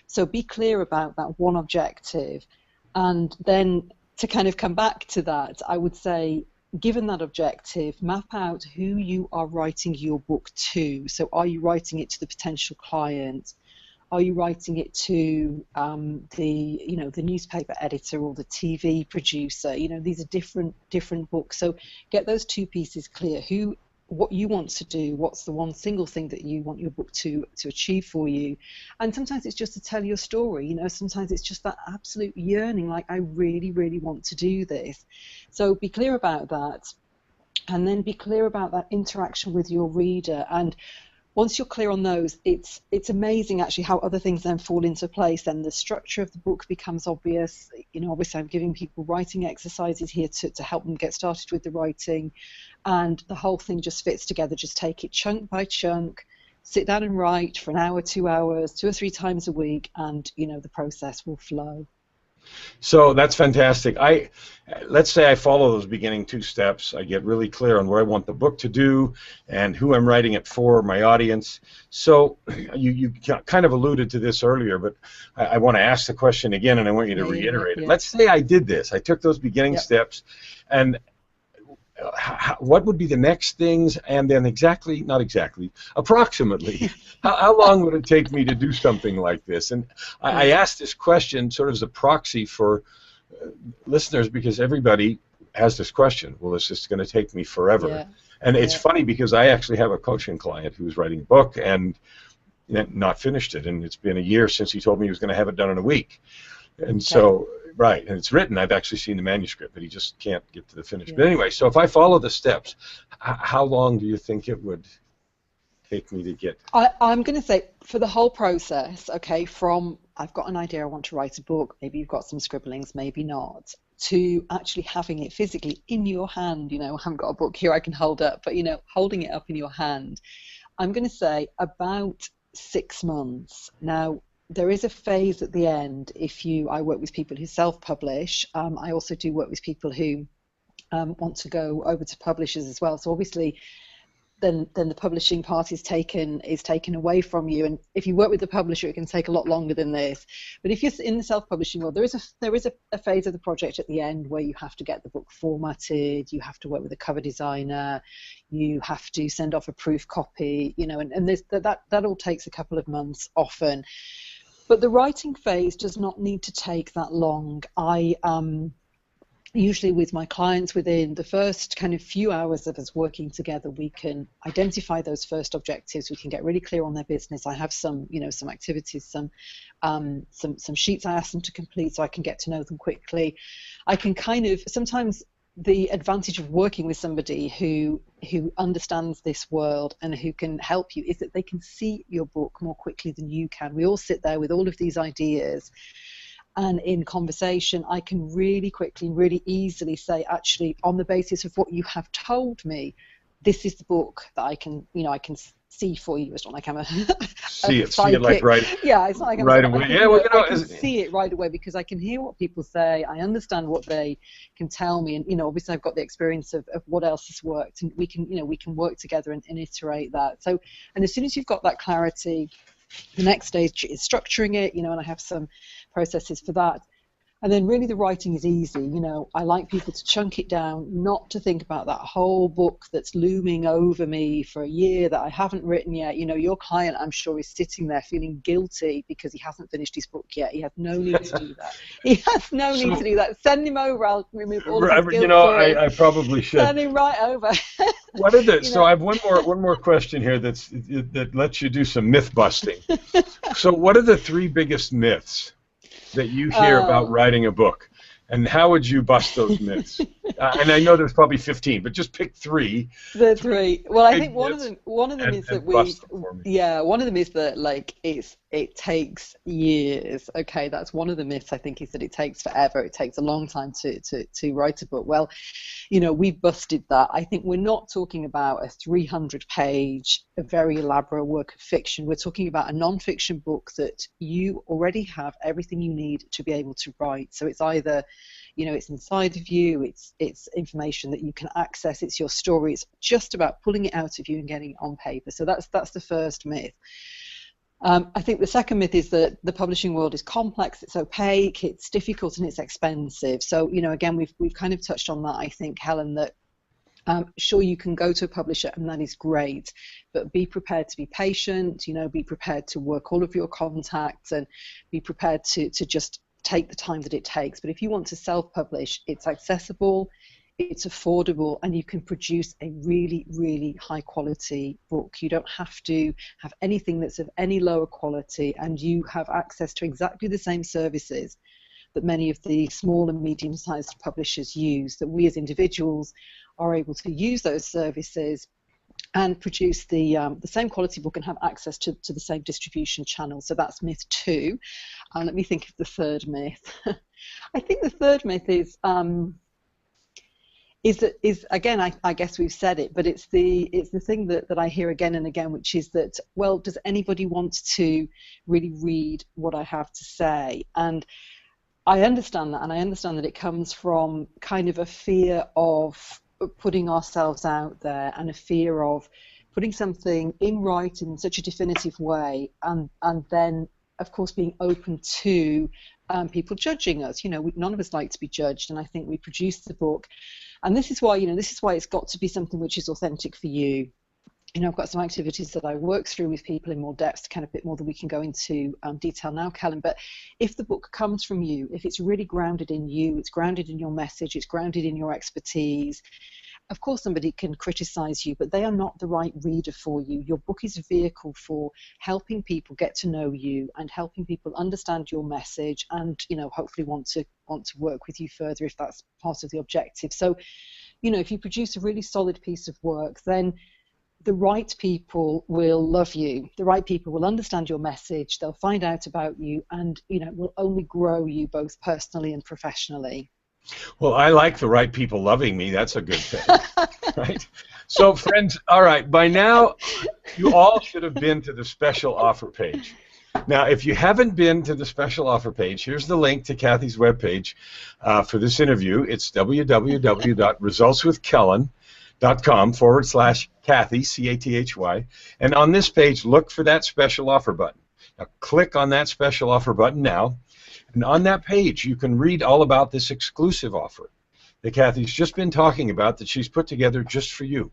So be clear about that one objective. And then to kind of come back to that, I would say, given that objective, map out who you are writing your book to. So are you writing it to the potential client? Are you writing it to the newspaper editor or the TV producer? These are different books. So get those two pieces clear. What you want to do, what's the one single thing that you want your book to achieve for you. And sometimes it's just to tell your story. Sometimes it's just that absolute yearning, like, I really, really want to do this. So be clear about that, and then be clear about that interaction with your reader. And once you're clear on those, it's amazing actually how other things then fall into place. Then the structure of the book becomes obvious. Obviously I'm giving people writing exercises here to help them get started with the writing, and the whole thing just fits together. Just take it chunk by chunk, sit down and write for an hour, 2 hours, 2 or 3 times a week, and the process will flow. So that's fantastic. Let's say I follow those beginning 2 steps. I get really clear on what I want the book to do and who I'm writing it for, my audience. So you kind of alluded to this earlier, but I want to ask the question again, and I want you to reiterate it. Let's say I did this. I took those beginning steps, and what would be the next things, and then approximately, how long would it take me to do something like this? And I asked this question sort of as a proxy for listeners, because everybody has this question, well, is this going to take me forever? Yeah. And it's funny because I actually have a coaching client who's writing a book and not finished it, and it's been a year since he told me he was going to have it done in a week. And so, right, and it's written. I've actually seen the manuscript, but he just can't get to the finish. Yeah. But anyway, so if I follow the steps, how long do you think it would take me to get? I'm going to say for the whole process, okay, from I've got an idea, I want to write a book, maybe you've got some scribblings, maybe not, to actually having it physically in your hand. I haven't got a book here I can hold up, but, holding it up in your hand, I'm going to say about 6 months. Now, there is a phase at the end. I work with people who self-publish. I also do work with people who want to go over to publishers as well. So obviously, then the publishing part is taken away from you. And if you work with the publisher, it can take a lot longer than this. But if you're in the self-publishing world, there is a phase of the project at the end where you have to get the book formatted, you have to work with a cover designer, you have to send off a proof copy, and that all takes a couple of months often. But the writing phase does not need to take that long. Usually with my clients, within the first kind of few hours of us working together, we can identify those first objectives. We can get really clear on their business. I have some activities, some sheets I ask them to complete so I can get to know them quickly. I can sometimes the advantage of working with somebody who understands this world and who can help you is that they can see your book more quickly than you can. We all sit there with all of these ideas, and in conversation, I can really quickly, really easily say, actually, on the basis of what you have told me, this is the book that I can see for you. It's not like I'm a see it like right. Yeah, it's not like I'm right away. I can see it right away because I can hear what people say. I understand what they can tell me, and obviously I've got the experience of what else has worked, and we can work together and iterate that. So, and as soon as you've got that clarity, the next stage is structuring it, and I have some processes for that. And then really the writing is easy. I like people to chunk it down, not to think about that whole book that's looming over me for a year that I haven't written yet. Your client, I'm sure, is sitting there feeling guilty because he hasn't finished his book yet. He has no need to do that. He has no need to do that. Send him over. I'll remove all of his guilt for him. I probably should. Send him right over. What are the? So I have one more question here that lets you do some myth busting. So what are the 3 biggest myths that you hear about writing a book, and how would you bust those myths? And I know there's probably 15, but just pick 3. The 3. Well, I think one of them is that one of them is that it takes years. Okay, that's one of the myths. I think is that it takes forever. It takes a long time to write a book. Well, we've busted that. I think we're not talking about a 300-page, a very elaborate work of fiction. We're talking about a non-fiction book that you already have everything you need to be able to write. So it's either, it's inside of you, it's information that you can access, it's your story. It's just about pulling it out of you and getting it on paper. So that's the first myth. I think the second myth is that the publishing world is complex, it's opaque, it's difficult, and it's expensive. So, again, we've kind of touched on that, I think, Helen, that sure, you can go to a publisher and that is great, but be prepared to be patient, be prepared to work all of your contacts and be prepared to just take the time that it takes. But if you want to self-publish, it's accessible, it's affordable, and you can produce a really, really high quality book. You don't have to have anything that's of any lower quality, and you have access to exactly the same services that many of the small and medium-sized publishers use, that we as individuals are able to use those services and produce the same quality book and have access to the same distribution channel. So that's myth 2. Let me think of the third myth. I think the third myth is again, I guess we've said it, but it's the thing that I hear again and again, which is that, well, does anybody want to really read what I have to say? And I understand that, and I understand that it comes from kind of a fear of putting ourselves out there and a fear of putting something in writing in such a definitive way, and then, of course, being open to people judging us. None of us like to be judged, and I think we produce the book. And this is why it's got to be something which is authentic for you. I've got some activities that I work through with people in more depth, kind of a bit more than we can go into detail now, Callum. But if the book comes from you, if it's really grounded in you, it's grounded in your message, it's grounded in your expertise, of course somebody can criticize you, but they are not the right reader for you. Your book is a vehicle for helping people get to know you and helping people understand your message and, hopefully want to work with you further if that's part of the objective. So, if you produce a really solid piece of work, then the right people will love you. The right people will understand your message. They'll find out about you and, will only grow you both personally and professionally. Well, I like the right people loving me. That's a good thing, right? So, friends, all right, by now, you all should have been to the special offer page. Now, if you haven't been to the special offer page, here's the link to Cathy's webpage for this interview. It's www.resultswithkellen.com/Cathy, C-A-T-H-Y. And on this page, look for that special offer button. Now, click on that special offer button now. And on that page, you can read all about this exclusive offer that Cathy's just been talking about that she's put together just for you,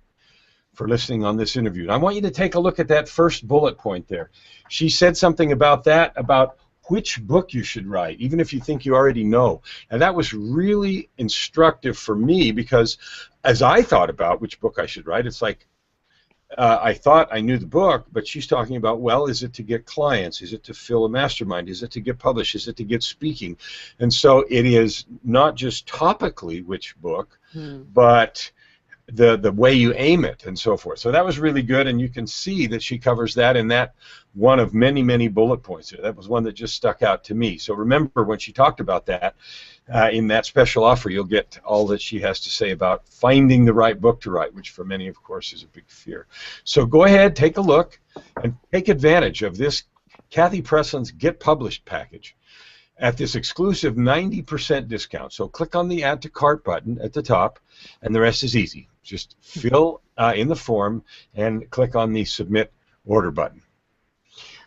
for listening on this interview. And I want you to take a look at that first bullet point there. She said something about that, about which book you should write, even if you think you already know. And that was really instructive for me, because as I thought about which book I should write, it's like I thought I knew the book, but she's talking about, well, is it to get clients? Is it to fill a mastermind? Is it to get published? Is it to get speaking? And so it is not just topically which book, but the way you aim it and so forth. So that was really good, and you can see that she covers that in that one of many, many bullet points there. That was one that just stuck out to me. So remember, when she talked about that, in that special offer, you'll get all that she has to say about finding the right book to write, which for many, of course, is a big fear. So go ahead, take a look, and take advantage of this Cathy Presland's Get Published package at this exclusive 90% discount. So click on the Add to Cart button at the top, and the rest is easy. Just fill in the form and click on the Submit Order button.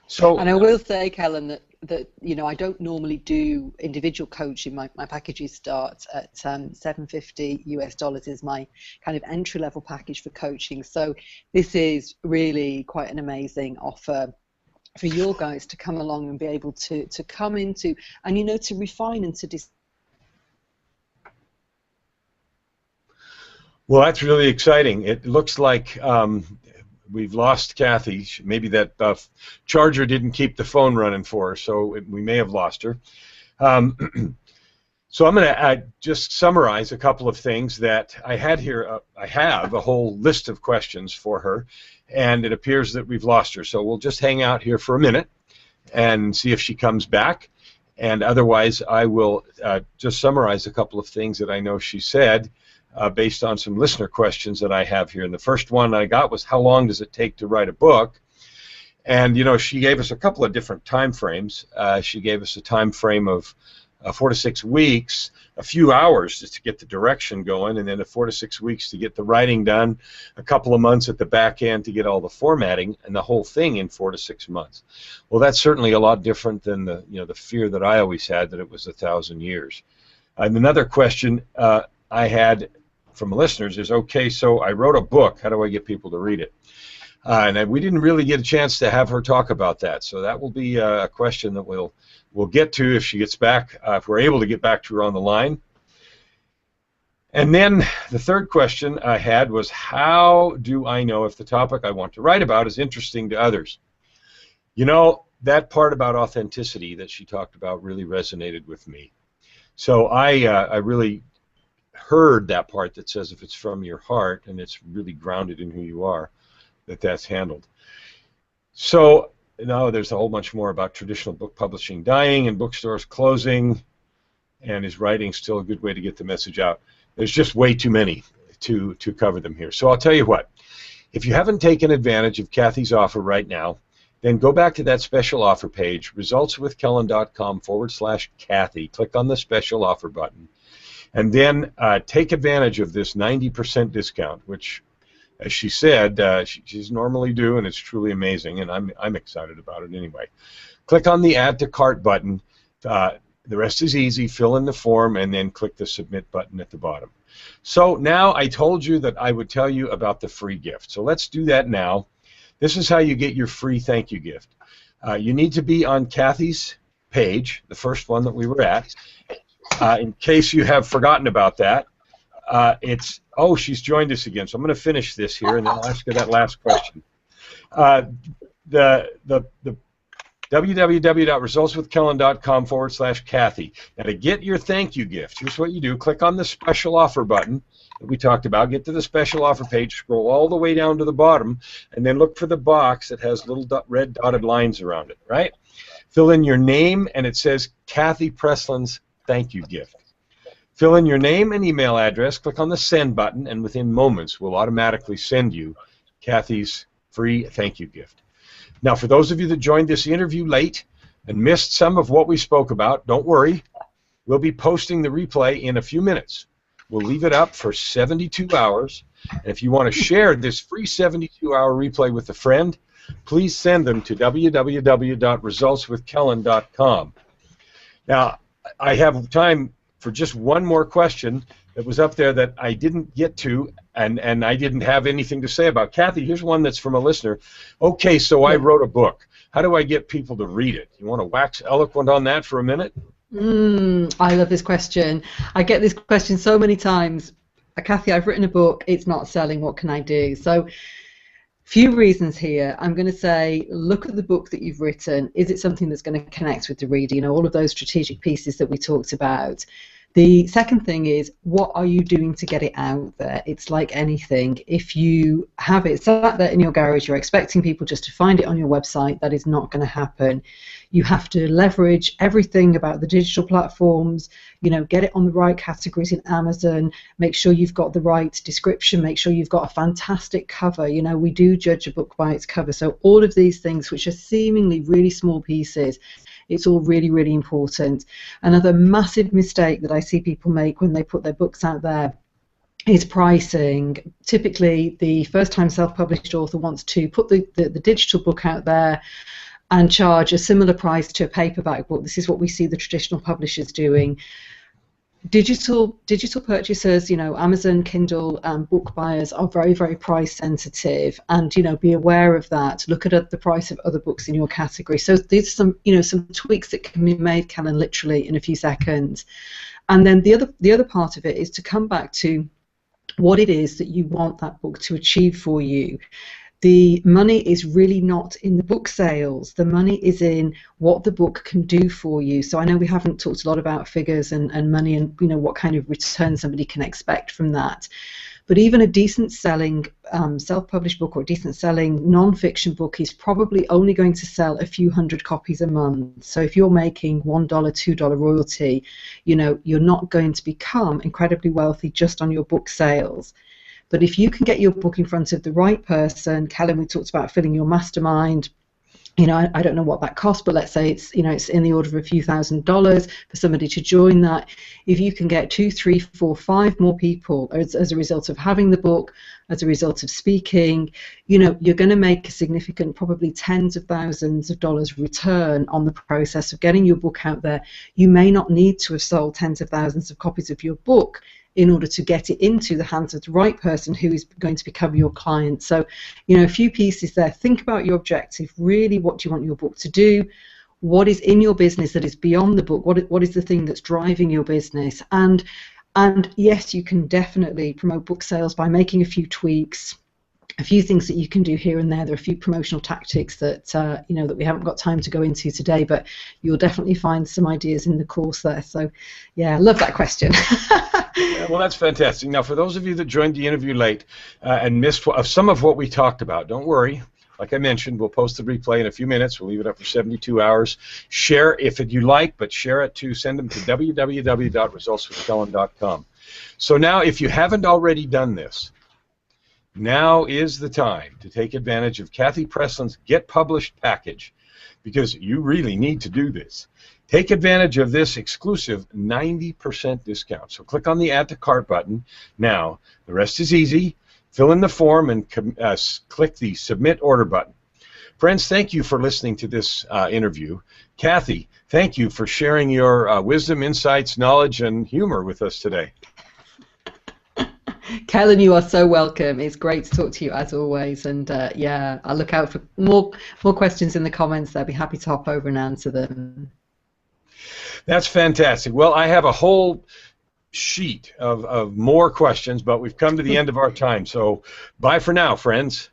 So, and I will say, Kellen, that you know, I don't normally do individual coaching. My packages start at $750 US is my kind of entry-level package for coaching. So this is really quite an amazing offer for your guys to come along and be able to come into, and you know, to refine and to well, that's really exciting. It looks like we've lost Cathy. Maybe that charger didn't keep the phone running for her, so we may have lost her. So I'm going to just summarize a couple of things that I had here. I have a whole list of questions for her, and it appears that we've lost her. So we'll just hang out here for a minute and see if she comes back. And otherwise, I will just summarize a couple of things that I know she said based on some listener questions that I have here. And the first one I got was, how long does it take to write a book? And, you know, she gave us a couple of different time frames. She gave us a time frame of 4 to 6 weeks, a few hours just to get the direction going, and then 4 to 6 weeks to get the writing done, a couple of months at the back end to get all the formatting, and the whole thing in 4 to 6 months. Well, that's certainly a lot different than the, you know, the fear that I always had that it was 1,000 years. And another question I had from listeners is, okay, so I wrote a book. How do I get people to read it? And we didn't really get a chance to have her talk about that, so that will be a question that we'll get to if she gets back, if we're able to get back to her on the line. And then the third question I had was, how do I know if the topic I want to write about is interesting to others? You know, that part about authenticity that she talked about really resonated with me. So I really heard that part that says if it's from your heart and it's really grounded in who you are, that's handled. So now there's a whole bunch more about traditional book publishing dying and bookstores closing, and is writing still a good way to get the message out? There's just way too many to cover them here. So I'll tell you what, if you haven't taken advantage of Cathy's offer right now, then go back to that special offer page, resultswithkellen.com/Cathy. Click on the special offer button, and then take advantage of this 90% discount, which, as she said, she's normally due, and it's truly amazing, and I'm excited about it anyway. Click on the Add to Cart button. The rest is easy. Fill in the form, and then click the Submit button at the bottom. So now I told you that I would tell you about the free gift. So let's do that now. This is how you get your free thank you gift. You need to be on Cathy's page, the first one that we were at. In case you have forgotten about that, oh, she's joined us again, so I'm going to finish this here, and then I'll ask her that last question. The www.resultswithkellen.com/Cathy. Now, to get your thank you gift, here's what you do. Click on the special offer button that we talked about. Get to the special offer page, scroll all the way down to the bottom, and then look for the box that has little red dotted lines around it, right? Fill in your name, and it says Cathy Presland's thank you gift. Fill in your name and email address, click on the send button, and within moments we'll automatically send you Cathy's free thank you gift. Now, for those of you that joined this interview late and missed some of what we spoke about, don't worry. We'll be posting the replay in a few minutes. We'll leave it up for 72 hours. And if you want to share this free 72-hour replay with a friend, please send them to www.resultswithkellen.com. Now, I have time for just one more question that was up there that I didn't get to, and I didn't have anything to say about. Cathy, here's one that's from a listener. Okay, so I wrote a book. How do I get people to read it? You want to wax eloquent on that for a minute? I love this question. I get this question so many times. Cathy, I've written a book. It's not selling. What can I do? So, few reasons here. I'm going to say, look at the book that you've written. Is it something that's going to connect with the reader? You know, all of those strategic pieces that we talked about. The second thing is, what are you doing to get it out there? It's like anything. If you have it sat there in your garage, you're expecting people just to find it on your website. That is not going to happen. You have to leverage everything about the digital platforms, you know, get it on the right categories in Amazon, make sure you've got the right description, make sure you've got a fantastic cover. You know, we do judge a book by its cover. So all of these things, which are seemingly really small pieces, it's all really, really important. Another massive mistake that I see people make when they put their books out there is pricing. Typically, the first-time self-published author wants to put the digital book out there and charge a similar price to a paperback book. This is what we see the traditional publishers doing. Digital purchasers, you know, Amazon, Kindle, book buyers are very, very price sensitive, and, you know, be aware of that. Look at the price of other books in your category. So these are some, you know, some tweaks that can be made, Kellen, literally in a few seconds. And then the other part of it is to come back to what it is that you want that book to achieve for you. The money is really not in the book sales. The money is in what the book can do for you. So I know we haven't talked a lot about figures and money and, you know, what kind of return somebody can expect from that. But even a decent selling self-published book or a decent selling non-fiction book is probably only going to sell a few hundred copies a month. So if you're making $1, $2 royalty, you know, you're not going to become incredibly wealthy just on your book sales. But if you can get your book in front of the right person, Kellen, we talked about filling your mastermind. You know, I don't know what that costs, but let's say it's, you know, it's in the order of a few $1,000s for somebody to join that. If you can get 2, 3, 4, 5 more people as a result of having the book, as a result of speaking, you know, you're going to make a significant, probably tens of thousands of dollars return on the process of getting your book out there. You may not need to have sold tens of thousands of copies of your book in order to get it into the hands of the right person who is going to become your client. So, you know, a few pieces there. Think about your objective. Really, what do you want your book to do? What is in your business that is beyond the book? What is the thing that's driving your business? And yes, you can definitely promote book sales by making a few tweaks, a few things that you can do here and there. There are a few promotional tactics that you know, that we haven't got time to go into today, but you'll definitely find some ideas in the course there. So, yeah, I love that question. Yeah, well, that's fantastic. Now, for those of you that joined the interview late and missed some of what we talked about, don't worry. Like I mentioned, we'll post the replay in a few minutes. We'll leave it up for 72 hours. Share if you like, but share it too. Send them to www.resultswithkellen.com. So now, if you haven't already done this, now is the time to take advantage of Cathy Presland's Get Published package, because you really need to do this. Take advantage of this exclusive 90% discount. So click on the Add to Cart button now. The rest is easy. Fill in the form and click the Submit Order button. Friends, thank you for listening to this interview. Cathy, thank you for sharing your wisdom, insights, knowledge, and humor with us today. Kellen, you are so welcome. It's great to talk to you as always, and yeah, I'll look out for more questions in the comments there. I'll be happy to hop over and answer them. That's fantastic. Well, I have a whole sheet of more questions, but we've come to the end of our time, so bye for now, friends.